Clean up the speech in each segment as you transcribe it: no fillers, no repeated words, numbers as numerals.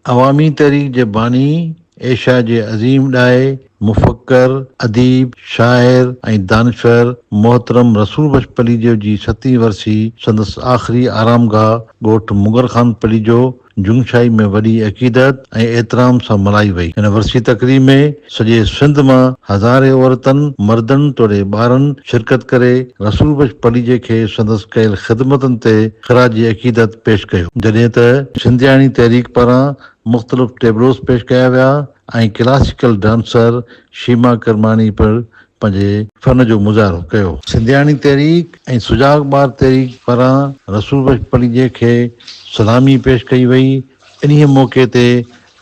अवामी तहरीक जे बानी एशिया जे अज़ीम ॾाहे मुफ़क्कर, अदीब, शाइर ऐं दानिशवर मोहतरम रसूल बख्श पलीजो जी 7वीं वरसी संदसि आख़िरी आरामगाह ॻोठ मुगर खान पलीजो जुंगशाई में वॾी अक़ीदत ऐं एतिराम सां मल्हाई वई। हिन वरसी तक़रीब में सॼे सिंध मां हज़ारे औरतनि, मर्दनि तोड़े ॿारनि शिरकत करे रसूल बख्श पलीजे खे संदसि कयल ख़िदमतनि ते ख़राज अक़ीदत पेश कयो। जॾहिं त सिंधियाणी तहरीक पारां मुख़्तलिफ़ टेबलोस पेश कया विया ऐं क्लासिकल डांसर शीमा करमानी पिणु पंहिंजे फन जो मुज़ाहिरो कयो। सिंधियाणी तहरीक ऐं सुजाग ॿार तहरीक पारां रसूल बख्श पलीजे खे सलामी पेश कई वई। इन्हीअ मौक़े ते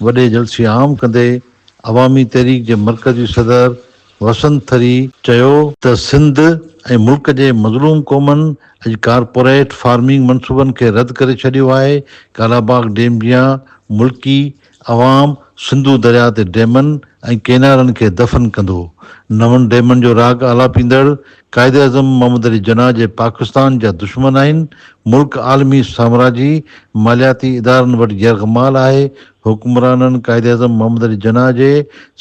वॾे जलसे आम कंदे अवामी तहरीक जे मर्कज़ी सदर वसंत थरी चयो त सिंध ऐं मुल्क जे मज़लूम क़ौमनि अॼु कारपोरेट फार्मिंग मनसूबनि खे रद्द करे छॾियो आहे। कालाबाग डैम जियां मुल्की अवाम सिंधू दरिया ते डैमनि ऐं केनारनि खे दफ़न कंदो। नवनि डैमनि जो राग आलापींदड़ कायद अज़म मोहम्मद अली जिन्नाह जे पाकिस्तान जा दुश्मन आहिनि। मुल्क आलमी साम्राजी मालियाती इदारनि वटि यरगमाल आहे। हुक्मराननि कायद अज़म मोहम्मद अली जिन्नाह जे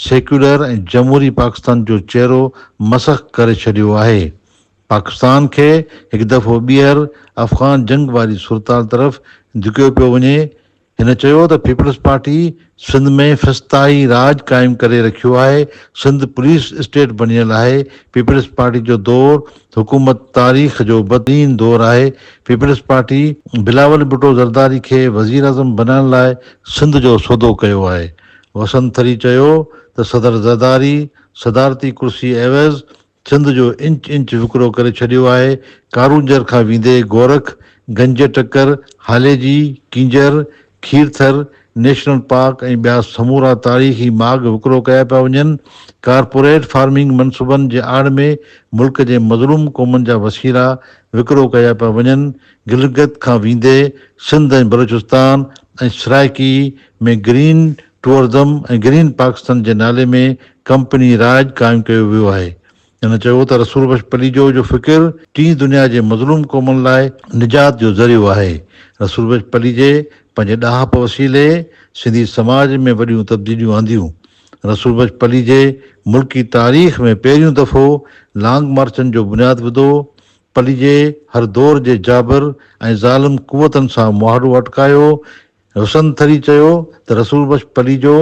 सेक्युलर ऐं जमहूरी पाकिस्तान जो चहिरो मसख़ करे छॾियो आहे। पाकिस्तान खे हिकु दफ़ो ॿीहर अफ़गान जंग वारी सूरताल तरफ़ धिकियो पियो वञे। हिन चयो त पीपल्स पार्टी सिंध में फिस्ताई राज क़ाइमु करे रखियो आहे। सिंध पुलिस स्टेट बणियल आहे। पीपल्स पार्टी जो दौरु हुकूमत तारीख़ जो बदतरीन दौरु आहे। पीपल्स पार्टी बिलावल भुट्टो ज़रदारी खे वज़ीर आज़म बनाइण लाइ सिंध जो सौदो कयो आहे। वसंत थरी चयो त सदर ज़रदारी सदारती कुर्सी एवज़ सिंध जो इंच विकिरो करे छॾियो आहे। कारूंजर खां वेंदे गोरख, गंज टकर, हालेजी, किंजर, खीरथर नेशनल पार्क ऐं ॿिया समूरा तारीख़ी माॻ विकिरो कया पिया वञनि। कारपोरेट फार्मिंग मनसूबनि जे आड़ में मुल्क जे मज़लूम क़ौमनि जा वसीला विकिरो कया पिया वञनि। गिलगित खां वेंदे सिंध ऐं बलूचिस्तान ऐं सराइकी में ग्रीन टूरिज़म ऐं ग्रीन पाकिस्तान जे नाले में कंपनी राज क़ाइमु कयो वियो आहे। हिन चयो त रसूल बख्श पलीजो जो फ़िकिर टीं दुनिया जे मज़लूम क़ौमनि लाइ निजात जो ज़रियो आहे। रसूल बख्श पलीजे पंहिंजे ॾाहप वसीले सिंधी समाज में वॾियूं तब्दीलियूं आंदियूं। रसूल बख्श पलीजे मुल्की तारीख़ में पहिरियों दफ़ो लॉन्ग मार्चनि जो बुनियादु विधो। पलीजे हर दौर जे जाबिर ऐं ज़ालिम कुवतनि सां मुहारो अटकायो। वसंत थरी चयो त रसूल बख्श पलीजो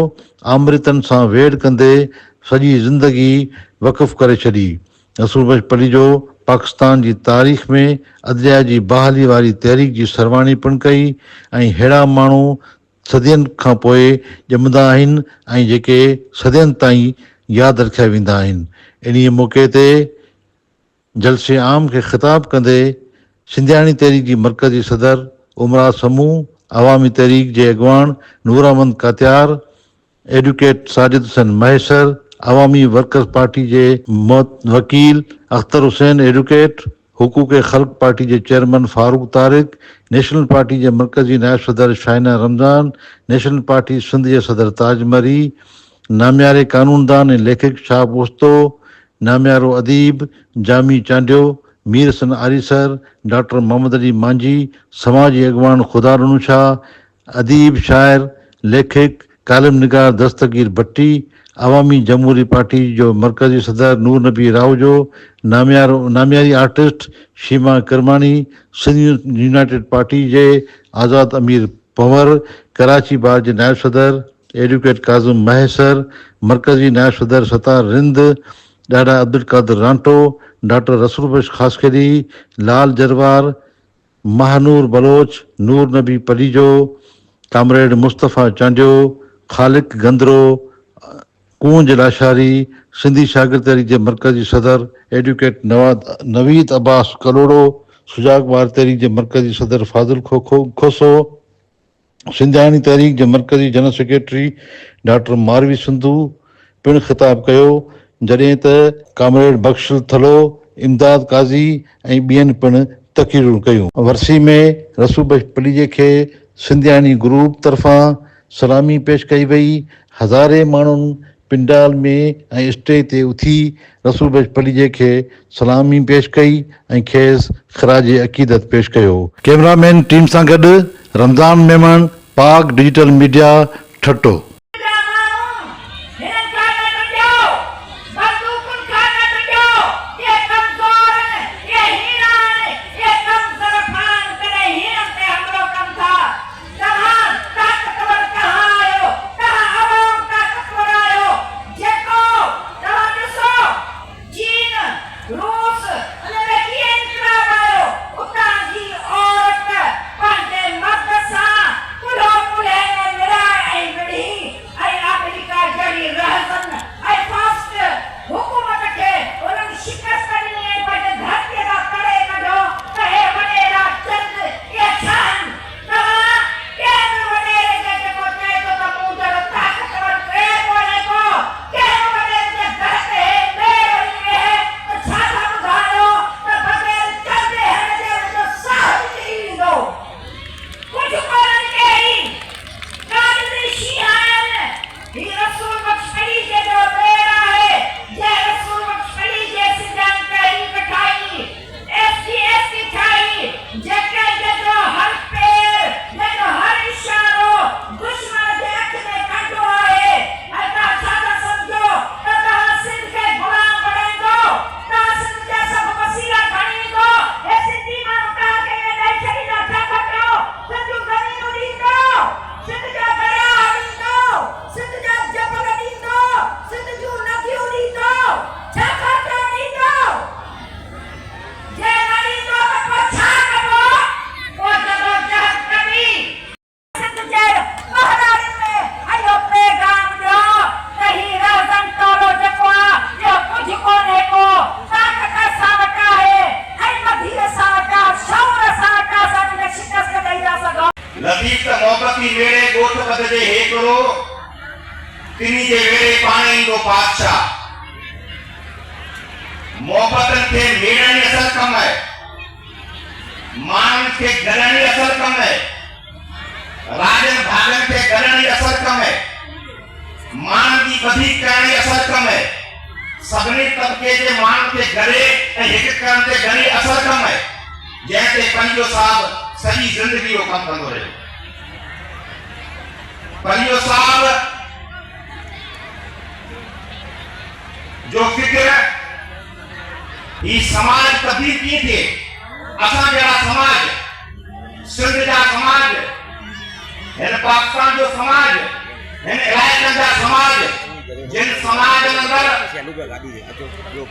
आमृतनि सां वेड़ कंदे सॼी ज़िंदगी वक़फ़ करे छॾी। रसूल बख्श पलीजो पाकिस्तान जी तारीख़ में अदलिया जी बहाली वारी तहरीक जी सरवाणी पिणु कई ऐं अहिड़ा माण्हू सदियुनि खां पोइ ॼमंदा आहिनि ऐं जेके सदियुनि ताईं यादि रखिया वेंदा आहिनि। इन्हीअ मौक़े ते जलसे आम खे ख़िताब कंदे सिंधियाणी तहरीक जी मर्कज़ी सदर उमरा समूह, अवामी तहरीक जे अॻवान Noor Ahmed Katiar, advocate Sajid Hussain Mahesar, Awami workers party जे वकील अख्तर हुसैन एडवोकेट, हुकूक ख़ल्क़ पार्टी जे chairman Farooq Tariq, national party जे मर्कज़ी नायब सदर शाहिना रमज़ान, नेशनल पार्टी सिंध जे सदर ताज मरी, नामियारे कानूनदान ऐं लेखक शाह पोस्तो, नामियारो अदीब जामी चांडियो, मीर हसन आरीसर, डॉक्टर मोहम्मद अली मांझी, समाजी अॻवान ख़ुदा रनूशा, अदीब शाइर लेखक कालिम निगार दस्तगीर भट्टी, अवामी जमहूरी पार्टी जो मर्कज़ी सदर नूर नबी रावजो, नामियारी आर्टिस्ट शीमा करमानी, सिंध यूनाइटेड पार्टी जे आज़ाद अमीर पंवर, कराची बार जे नायब सदर एडवोकेट काज़िम महेसर, मर्कज़ी नायब सदर सतार रिंद, ॾाॾा अब्दुल कादिर रांटो, डॉक्टर रसूल बख्श खासखेड़ी, लाल जरवार, महानूर बलोच, नूर नबी पलीजो, कामरेड मुस्तफ़ा चांडियो, ख़ालिक गंदरो, कूंज लाशारी, सिंधी शागिर्द तहरीक जे मर्कज़ी सदर एडवोकेट नवीद अब्बास कलोड़ो, सुजाग ॿार तहरीक जे मर्कज़ी सदर फाज़िल खोसो, सिंधियाणी तहरीक जे मर्कज़ी जनरल सेक्रेटरी डॉक्टर मारवी सिंधू पिणु ख़िताब कयो, जॾहिं त कामरेड बख्शल थलो, इमदाद काज़ी ऐं ॿियनि पिणु तक़रीरूं कयूं। वरसी में रसूल बख्श पलीजे खे सिंधियाणी ग्रुप तरफ़ां सलामी पेश कई वई। हज़ारे माण्हुनि पिंडाल में ऐं स्टेज ते उथी रसूल बख्श पलीजे खे सलामी पेश कई ऐं खेसि ख़राज अक़ीदत पेश कयो। कैमरामैन टीम सां गॾु रमज़ान मेमन, पाक डिजिटल मीडिया, ठट्टो। लतीफ़ मोहब्बती वेड़े गोठ बदजे हेकड़ो तिनी जे वेड़े पाणे ईंदो बादशाह। मोहब्बतन खे मेड़ण असल कम है, माण्हुनि खे गॾण असल कम है, राजन भागन खे गॾण असल कम है, माण्हुनि जी ॿधी करण असल कम है, सभिनी तबके जे माण्हुनि खे गॾे ऐं हिक करण ते घणी असल कम है, जंहिं ते पंहिंजो साहब सॼी ज़िंदगी वो कम कंदो रहे। पंहिंजो साहब जो फिक्र ही समाज तब्दील की थे, असां जहिड़ा समाज, सिंध जा समाज, हिन पाकिस्तान जो समाज, हिन इलाइक़नि जा समाज, जिन समाज अंदर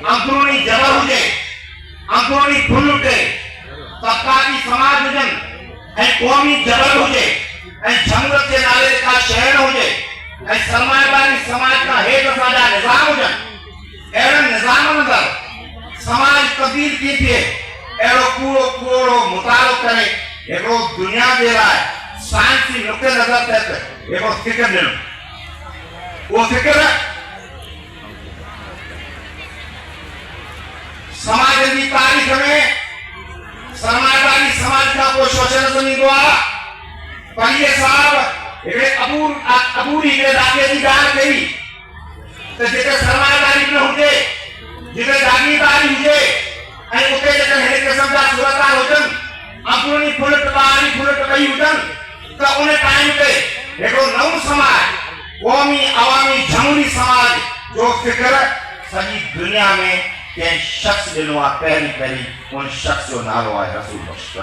अंदरूनी जबर हुजे, अंदरूनी फुल हुजे, तबकाती समाज हुजनि ऐं क़ौमी जबर हुजे ऐं जंगल जे नाले का शहर हुजे ऐं सरमाएदारी समाज का हेठि असांजा निज़ाम हुजनि, अहिड़नि निज़ामनि अंदरि समाज तब्दील थी थिए, अहिड़ो कूड़ो कूड़ो मुतालो करे हिकिड़ो दुनिया जे लाइ साइंसी नुक़्ते नज़र तहत हिकिड़ो फिक्र ॾिनो। उहो फिक्र समाज जी तारीख़ में सरमाएदारी समाज का को सोशलिज्म ईंदो आहे। पलीअ साहब हिकिड़े अबूरी हिकिड़े राॼे जी ॻाल्हि कई त जिते सरमाएदारी न हुजे, जिते जागीरदारी हुजे ऐं उते जेके हिन क़िस्म जा सूरतहाल हुजनि, अंदरूनी फुलट ॿाहिरी फुलट ॿई हुजनि, त उन टाइम ते हिकिड़ो नओं समाज, क़ौमी अवामी जमहूरी समाज जो फिक्र सॼी दुनिया में कंहिं शख़्स ॾिनो आहे। पहिरीं उन शख़्स जो नालो आहे रसूल बख्श।